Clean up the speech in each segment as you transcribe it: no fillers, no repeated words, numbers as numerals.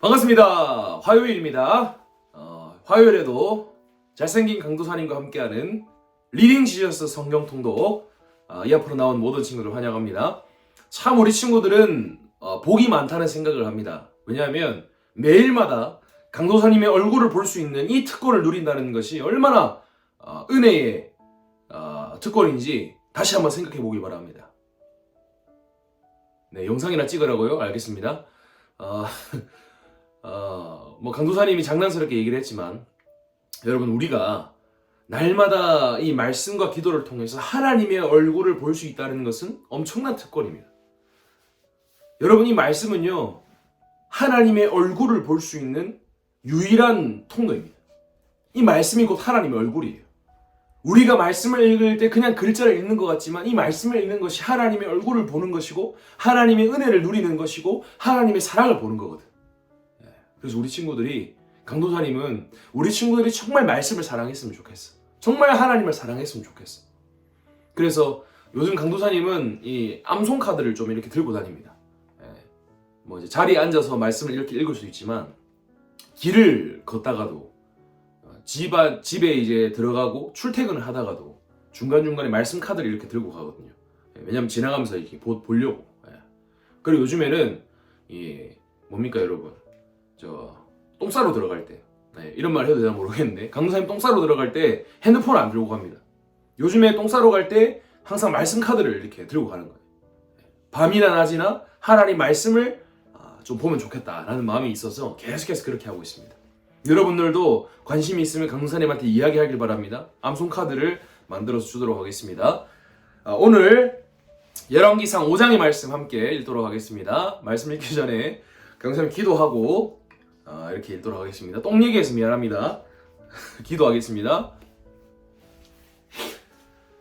반갑습니다. 화요일입니다. 화요일에도 잘생긴 강도사님과 함께하는 리딩 지저스 성경 통독, 이 앞으로 나온 모든 친구들 환영합니다. 참 우리 친구들은 복이 많다는 생각을 합니다. 왜냐하면 매일마다 강도사님의 얼굴을 볼 수 있는 이 특권을 누린다는 것이 얼마나 은혜의 특권인지 다시 한번 생각해 보길 바랍니다. 네, 영상이나 찍으라고요? 알겠습니다. 강도사님이 장난스럽게 얘기를 했지만, 여러분, 우리가 날마다 이 말씀과 기도를 통해서 하나님의 얼굴을 볼 수 있다는 것은 엄청난 특권입니다. 여러분, 이 말씀은요, 하나님의 얼굴을 볼 수 있는 유일한 통로입니다. 이 말씀이 곧 하나님의 얼굴이에요. 우리가 말씀을 읽을 때 그냥 글자를 읽는 것 같지만, 이 말씀을 읽는 것이 하나님의 얼굴을 보는 것이고, 하나님의 은혜를 누리는 것이고, 하나님의 사랑을 보는 거거든. 그래서 우리 친구들이, 강도사님은 우리 친구들이 정말 말씀을 사랑했으면 좋겠어. 정말 하나님을 사랑했으면 좋겠어. 그래서 요즘 강도사님은 이 암송 카드를 좀 이렇게 들고 다닙니다. 이제 자리에 앉아서 말씀을 이렇게 읽을 수 있지만, 길을 걷다가도, 집에 이제 들어가고 출퇴근을 하다가도 중간중간에 말씀 카드를 이렇게 들고 가거든요. 왜냐면 지나가면서 이렇게 보려고. 그리고 요즘에는 뭡니까 여러분, 똥 싸러 들어갈 때, 이런 말 해도 되나 모르겠는데, 강도사님 똥 싸러 들어갈 때 핸드폰을 안 들고 갑니다. 요즘에 똥 싸러 갈 때 항상 말씀 카드를 이렇게 들고 가는 거예요. 밤이나 낮이나 하나님 말씀을 좀 보면 좋겠다라는 마음이 있어서 계속해서 그렇게 하고 있습니다. 여러분들도 관심이 있으면 강도사님한테 이야기하길 바랍니다. 암송 카드를 만들어서 주도록 하겠습니다. 오늘 열왕기상 5장의 말씀 함께 읽도록 하겠습니다. 말씀 읽기 전에 강도사님 기도하고 이렇게 읽도록 하겠습니다. 똥 얘기해서 미안합니다. 기도하겠습니다.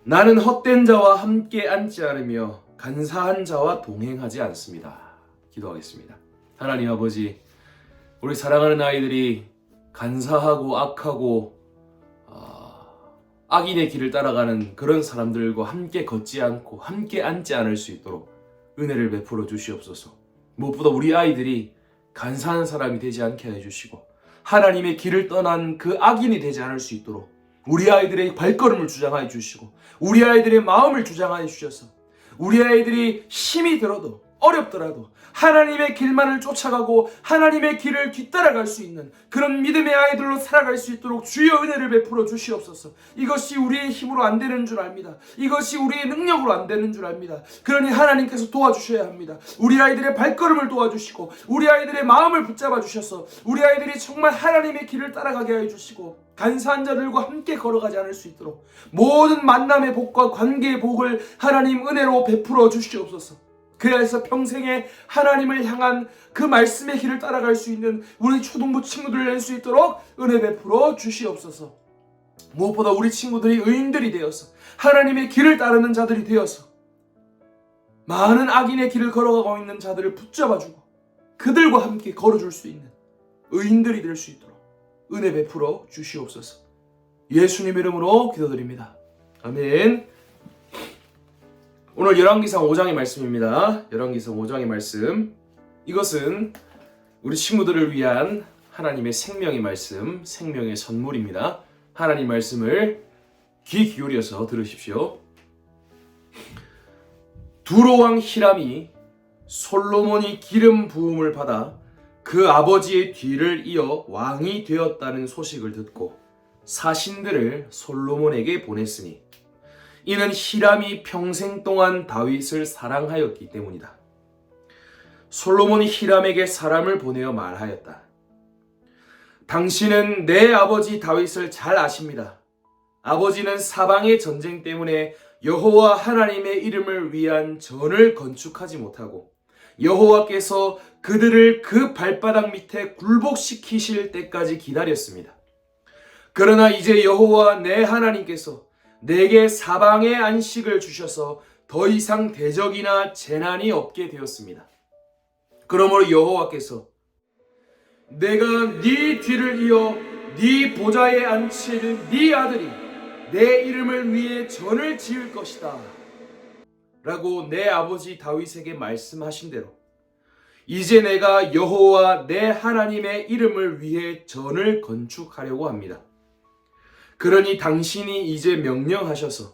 나는 헛된 자와 함께 앉지 않으며 간사한 자와 동행하지 않습니다. 기도하겠습니다. 하나님 아버지, 우리 사랑하는 아이들이 간사하고 악하고 악인의 길을 따라가는 그런 사람들과 함께 걷지 않고 함께 앉지 않을 수 있도록 은혜를 베풀어 주시옵소서. 무엇보다 우리 아이들이 간사한 사람이 되지 않게 해주시고, 하나님의 길을 떠난 그 악인이 되지 않을 수 있도록 우리 아이들의 발걸음을 주장하여 주시고, 우리 아이들의 마음을 주장하여 주셔서, 우리 아이들이 힘이 들어도 어렵더라도 하나님의 길만을 쫓아가고 하나님의 길을 뒤따라갈 수 있는 그런 믿음의 아이들로 살아갈 수 있도록 주여 은혜를 베풀어 주시옵소서. 이것이 우리의 힘으로 안 되는 줄 압니다. 이것이 우리의 능력으로 안 되는 줄 압니다. 그러니 하나님께서 도와주셔야 합니다. 우리 아이들의 발걸음을 도와주시고, 우리 아이들의 마음을 붙잡아 주셔서 우리 아이들이 정말 하나님의 길을 따라가게 해주시고, 간사한 자들과 함께 걸어가지 않을 수 있도록 모든 만남의 복과 관계의 복을 하나님 은혜로 베풀어 주시옵소서. 그래서 평생에 하나님을 향한 그 말씀의 길을 따라갈 수 있는 우리 초등부 친구들을 낼 수 있도록 은혜 베풀어 주시옵소서. 무엇보다 우리 친구들이 의인들이 되어서 하나님의 길을 따르는 자들이 되어서 많은 악인의 길을 걸어가고 있는 자들을 붙잡아주고 그들과 함께 걸어줄 수 있는 의인들이 될 수 있도록 은혜 베풀어 주시옵소서. 예수님 이름으로 기도드립니다. 아멘. 오늘 열왕기상 5장의 말씀입니다. 열왕기상 5장의 말씀. 이것은 우리 친구들을 위한 하나님의 생명의 말씀, 생명의 선물입니다. 하나님 말씀을 귀 기울여서 들으십시오. 두로왕 히람이 솔로몬이 기름 부음을 받아 그 아버지의 뒤를 이어 왕이 되었다는 소식을 듣고 사신들을 솔로몬에게 보냈으니 이는 히람이 평생 동안 다윗을 사랑하였기 때문이다. 솔로몬이 히람에게 사람을 보내어 말하였다. 당신은 내 아버지 다윗을 잘 아십니다. 아버지는 사방의 전쟁 때문에 여호와 하나님의 이름을 위한 전을 건축하지 못하고 여호와께서 그들을 그 발바닥 밑에 굴복시키실 때까지 기다렸습니다. 그러나 이제 여호와 내 하나님께서 내게 사방의 안식을 주셔서 더 이상 대적이나 재난이 없게 되었습니다. 그러므로 여호와께서 내가 네 뒤를 이어 네 보좌에 앉힐 네 아들이 내 이름을 위해 전을 지을 것이다 라고 내 아버지 다윗에게 말씀하신 대로 이제 내가 여호와 내 하나님의 이름을 위해 전을 건축하려고 합니다. 그러니 당신이 이제 명령하셔서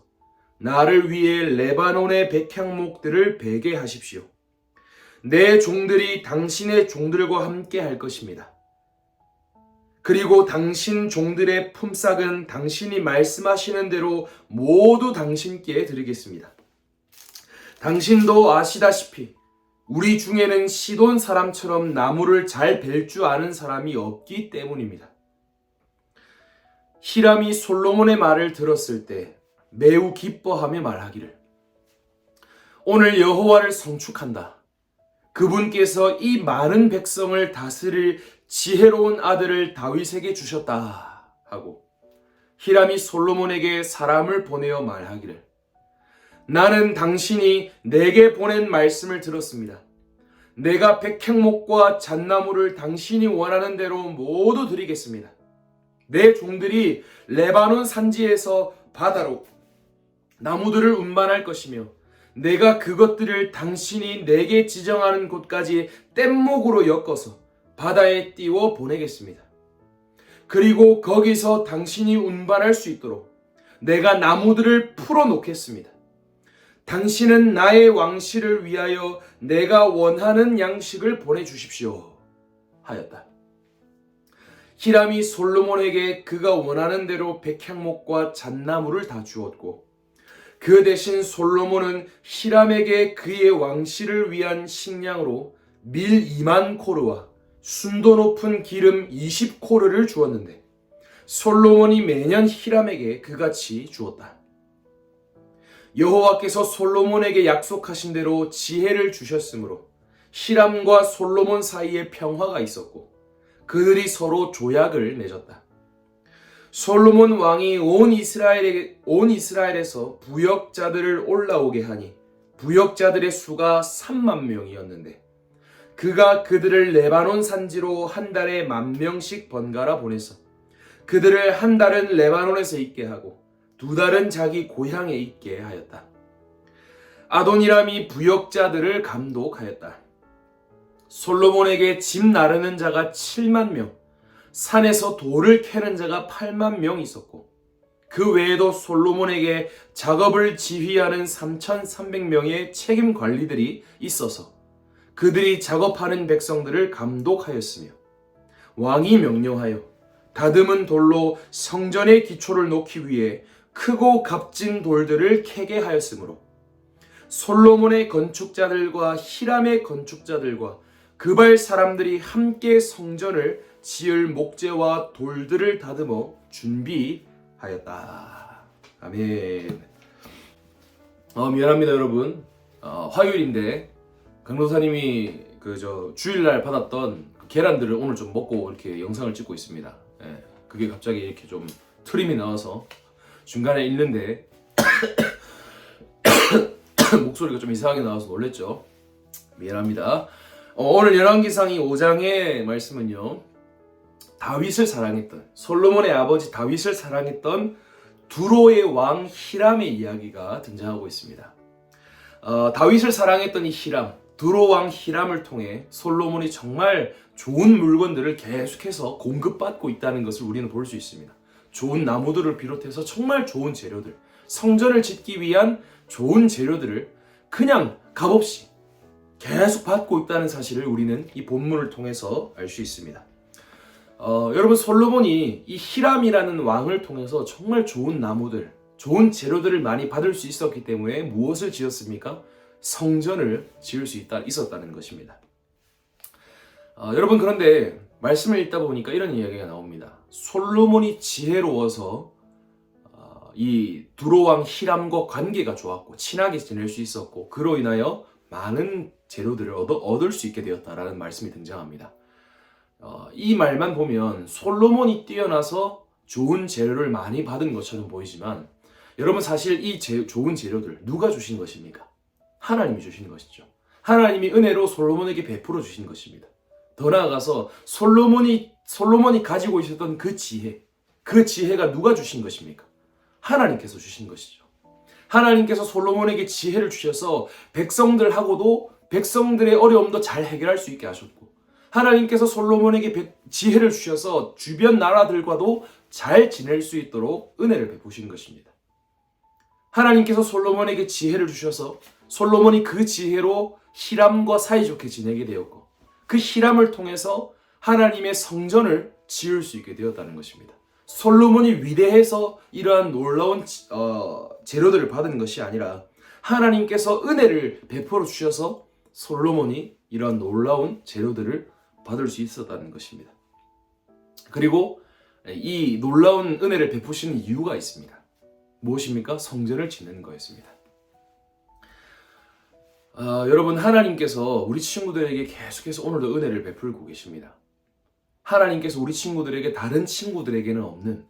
나를 위해 레바논의 백향목들을 베게 하십시오. 내 종들이 당신의 종들과 함께 할 것입니다. 그리고 당신 종들의 품삯은 당신이 말씀하시는 대로 모두 당신께 드리겠습니다. 당신도 아시다시피 우리 중에는 시돈 사람처럼 나무를 잘 벨 줄 아는 사람이 없기 때문입니다. 히람이 솔로몬의 말을 들었을 때 매우 기뻐하며 말하기를, 오늘 여호와를 성축한다. 그분께서 이 많은 백성을 다스릴 지혜로운 아들을 다윗에게 주셨다 하고, 히람이 솔로몬에게 사람을 보내어 말하기를, 나는 당신이 내게 보낸 말씀을 들었습니다. 내가 백향목과 잣나무를 당신이 원하는 대로 모두 드리겠습니다. 내 종들이 레바논 산지에서 바다로 나무들을 운반할 것이며 내가 그것들을 당신이 내게 지정하는 곳까지 뗏목으로 엮어서 바다에 띄워 보내겠습니다. 그리고 거기서 당신이 운반할 수 있도록 내가 나무들을 풀어 놓겠습니다. 당신은 나의 왕실을 위하여 내가 원하는 양식을 보내주십시오 하였다. 히람이 솔로몬에게 그가 원하는 대로 백향목과 잣나무를 다 주었고, 그 대신 솔로몬은 히람에게 그의 왕실을 위한 식량으로 밀 2만 코르와 순도 높은 기름 20코르를 주었는데, 솔로몬이 매년 히람에게 그같이 주었다. 여호와께서 솔로몬에게 약속하신 대로 지혜를 주셨으므로 히람과 솔로몬 사이에 평화가 있었고 그들이 서로 조약을 맺었다. 솔로몬 왕이 온 이스라엘에서 부역자들을 올라오게 하니 부역자들의 수가 3만 명이었는데 그가 그들을 레바논 산지로 한 달에 10,000명씩 번갈아 보내서 그들을 한 달은 레바논에서 있게 하고 2달은 자기 고향에 있게 하였다. 아도니람이 부역자들을 감독하였다. 솔로몬에게 집 나르는 자가 7만 명, 산에서 돌을 캐는 자가 8만 명 있었고, 그 외에도 솔로몬에게 작업을 지휘하는 3,300명의 책임 관리들이 있어서 그들이 작업하는 백성들을 감독하였으며, 왕이 명령하여 다듬은 돌로 성전의 기초를 놓기 위해 크고 값진 돌들을 캐게 하였으므로 솔로몬의 건축자들과 히람의 건축자들과 그발 사람들이 함께 성전을 지을 목재와 돌들을 다듬어 준비하였다. 아멘. 미안합니다 여러분. 화요일인데 강도사님이 주일날 받았던 그 계란들을 오늘 좀 먹고 이렇게 영상을 찍고 있습니다. 예, 그게 갑자기 이렇게 좀 트림이 나와서 중간에 읽는데 목소리가 좀 이상하게 나와서 놀랬죠. 미안합니다. 오늘 열왕기상이 5장의 말씀은요, 다윗을 사랑했던, 솔로몬의 아버지 다윗을 사랑했던 두로의 왕 히람의 이야기가 등장하고 있습니다. 다윗을 사랑했던 이 히람, 두로 왕 히람을 통해 솔로몬이 정말 좋은 물건들을 계속해서 공급받고 있다는 것을 우리는 볼 수 있습니다. 좋은 나무들을 비롯해서 정말 좋은 재료들, 성전을 짓기 위한 좋은 재료들을 그냥 값없이 계속 받고 있다는 사실을 우리는 이 본문을 통해서 알 수 있습니다. 여러분, 솔로몬이 이 히람이라는 왕을 통해서 정말 좋은 나무들, 좋은 재료들을 많이 받을 수 있었기 때문에 무엇을 지었습니까? 성전을 지을 수 있었다는 것입니다. 여러분, 그런데 말씀을 읽다 보니까 이런 이야기가 나옵니다. 솔로몬이 지혜로워서 이 두로왕 히람과 관계가 좋았고 친하게 지낼 수 있었고 그로 인하여 많은 재료들을 얻을 수 있게 되었다라는 말씀이 등장합니다. 이 말만 보면 솔로몬이 뛰어나서 좋은 재료를 많이 받은 것처럼 보이지만 여러분, 사실 이 좋은 재료들 누가 주신 것입니까? 하나님이 주신 것이죠. 하나님이 은혜로 솔로몬에게 베풀어 주신 것입니다. 더 나아가서 솔로몬이 가지고 있었던 그 지혜가 누가 주신 것입니까? 하나님께서 주신 것이죠. 하나님께서 솔로몬에게 지혜를 주셔서 백성들하고도 백성들의 어려움도 잘 해결할 수 있게 하셨고, 하나님께서 솔로몬에게 지혜를 주셔서 주변 나라들과도 잘 지낼 수 있도록 은혜를 베푸신 것입니다. 하나님께서 솔로몬에게 지혜를 주셔서 솔로몬이 그 지혜로 히람과 사이좋게 지내게 되었고, 그 히람을 통해서 하나님의 성전을 지을 수 있게 되었다는 것입니다. 솔로몬이 위대해서 이러한 놀라운 재료들을 받은 것이 아니라 하나님께서 은혜를 베풀어 주셔서 솔로몬이 이러한 놀라운 재료들을 받을 수 있었다는 것입니다. 그리고 이 놀라운 은혜를 베푸시는 이유가 있습니다. 무엇입니까? 성전을 짓는 거였습니다. 여러분, 하나님께서 우리 친구들에게 계속해서 오늘도 은혜를 베풀고 계십니다. 하나님께서 우리 친구들에게 다른 친구들에게는 없는,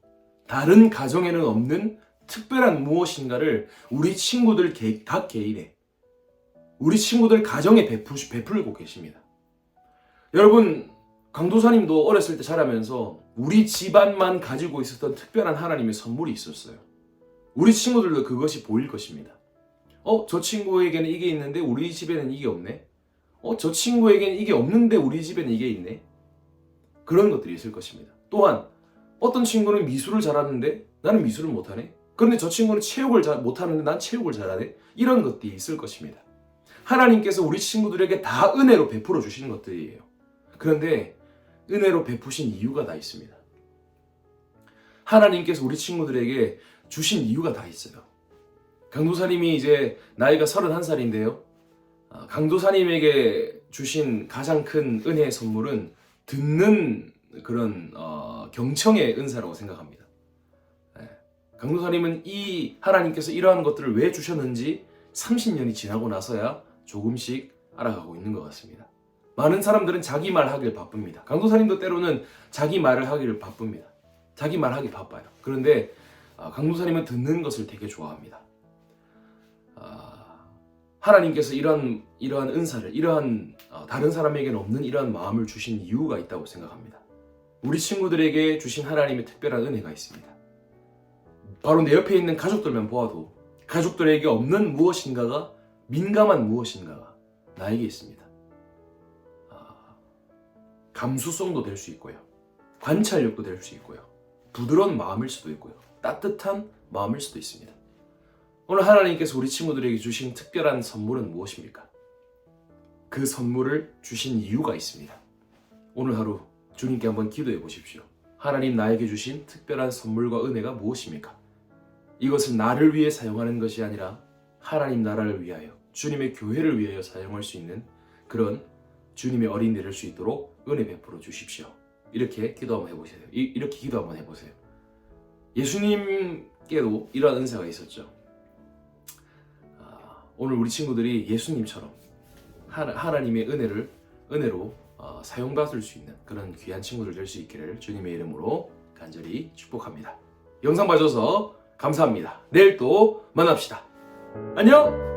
다른 가정에는 없는 특별한 무엇인가를 우리 친구들 각 개인에, 우리 친구들 가정에 베풀고 계십니다. 여러분, 강도사님도 어렸을 때 자라면서 우리 집안만 가지고 있었던 특별한 하나님의 선물이 있었어요. 우리 친구들도 그것이 보일 것입니다. 저 친구에게는 이게 있는데 우리 집에는 이게 없네. 저 친구에게는 이게 없는데 우리 집에는 이게 있네. 그런 것들이 있을 것입니다. 또한 어떤 친구는 미술을 잘하는데 나는 미술을 못하네. 그런데 저 친구는 체육을 못하는데 난 체육을 잘하네. 이런 것들이 있을 것입니다. 하나님께서 우리 친구들에게 다 은혜로 베풀어 주시는 것들이에요. 그런데 은혜로 베푸신 이유가 다 있습니다. 하나님께서 우리 친구들에게 주신 이유가 다 있어요. 강도사님이 이제 나이가 31살인데요. 강도사님에게 주신 가장 큰 은혜의 선물은 듣는 그런 경청의 은사라고 생각합니다. 강도사님은 이 하나님께서 이러한 것들을 왜 주셨는지 30년이 지나고 나서야 조금씩 알아가고 있는 것 같습니다. 많은 사람들은 자기 말 하길 바쁩니다. 강도사님도 때로는 자기 말을 하기를 바쁩니다. 자기 말 하기 바빠요. 그런데 강도사님은 듣는 것을 되게 좋아합니다. 하나님께서 이러한 은사를, 다른 사람에게는 없는 이러한 마음을 주신 이유가 있다고 생각합니다. 우리 친구들에게 주신 하나님의 특별한 은혜가 있습니다. 바로 내 옆에 있는 가족들만 보아도 가족들에게 없는 무엇인가가, 민감한 무엇인가가 나에게 있습니다. 감수성도 될 수 있고요. 관찰력도 될 수 있고요. 부드러운 마음일 수도 있고요. 따뜻한 마음일 수도 있습니다. 오늘 하나님께서 우리 친구들에게 주신 특별한 선물은 무엇입니까? 그 선물을 주신 이유가 있습니다. 오늘 하루 주님께 한번 기도해 보십시오. 하나님, 나에게 주신 특별한 선물과 은혜가 무엇입니까? 이것을 나를 위해 사용하는 것이 아니라 하나님 나라를 위하여, 주님의 교회를 위하여 사용할 수 있는 그런 주님의 어린이 될 수 있도록 은혜 베풀어 주십시오. 이렇게 기도 한번 해보세요. 이렇게 기도 한번 해보세요. 예수님께도 이러한 은사가 있었죠. 오늘 우리 친구들이 예수님처럼 하나님의 은혜로 사용받을 수 있는 그런 귀한 친구들 될 수 있기를 주님의 이름으로 간절히 축복합니다. 영상 봐줘서 감사합니다. 내일 또 만납시다. 안녕!